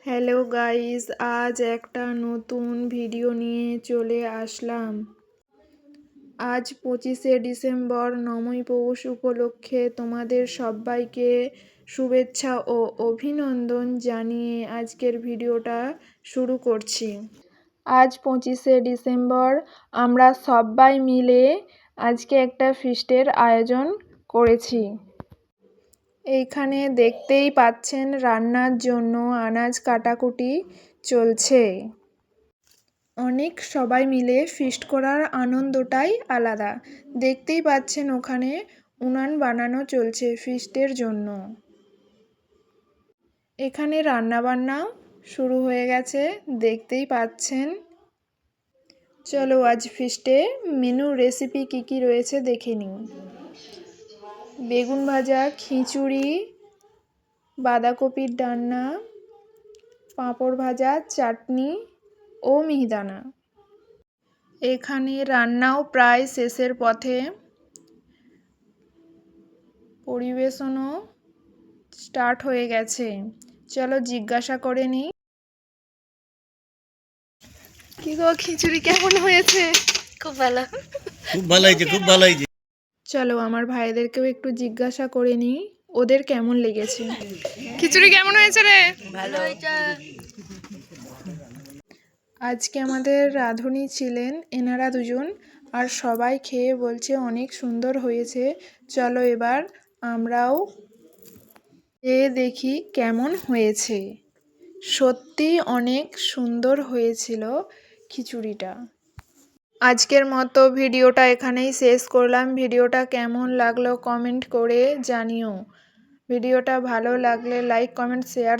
Hello guys, আজ একটা নতুন ভিডিও নিয়ে চলে আসলাম। আজ 25শে ডিসেম্বর, নবমী পৌষ উপলক্ষে তোমাদের সবাইকে শুভেচ্ছা ও অভিনন্দন জানিয়ে আজকের ভিডিওটা শুরু করছি। আজ 25শে ডিসেম্বর আমরা সবাই মিলে আজকে একটা ফিস্টের আয়োজন করেছি। এইখানে দেখতেই পাচ্ছেন রান্নার জন্য আনাজ কাটাকুটি চলছে। অনেক সবাই মিলে ফিস্ট করার আনন্দটাই আলাদা। দেখতেই পাচ্ছেন ওখানে উনান বানানো চলছে ফিস্টের জন্য। এখানে রান্নাবান্নাও শুরু হয়ে গেছে, দেখতেই পাচ্ছেন। চলো আজ ফিস্টে মেনু রেসিপি কি কি রয়েছে দেখে নিই। বেগুন ভাজা, খিচুড়ি, বাঁধাকপির ডান্না, পাঁপড় ভাজা, চাটনি ও মিহিদানা। এখানে রান্নাও প্রায় শেষের পথে, পরিবেশনও স্টার্ট হয়ে গেছে। চলো জিজ্ঞাসা করে নিই। কি গো, খিচুড়ি কেমন হয়েছে? খুব ভালো, খুব ভালো হয়েছে, খুব ভালো হয়েছে। চলো আমার ভাইদেরকেও একটু জিজ্ঞাসা করে নিই ওদের কেমন লেগেছে। খিচুড়ি কেমন হয়েছে রে? ভালো হয়েছে। আজকে আমাদের রাঁধুনি ছিলেন এনারা দুজন, আর সবাই খেয়ে বলছে অনেক সুন্দর হয়েছে। চলো এবার আমরাও খেয়ে দেখি কেমন হয়েছে। সত্যি অনেক সুন্দর হয়েছিল খিচুড়িটা। আজকের মতো ভিডিওটা এখানেই শেষ করলাম। ভিডিওটা কেমন লাগলো কমেন্ট করে জানিও। ভিডিওটা ভালো লাগলে লাইক, কমেন্ট, শেয়ার,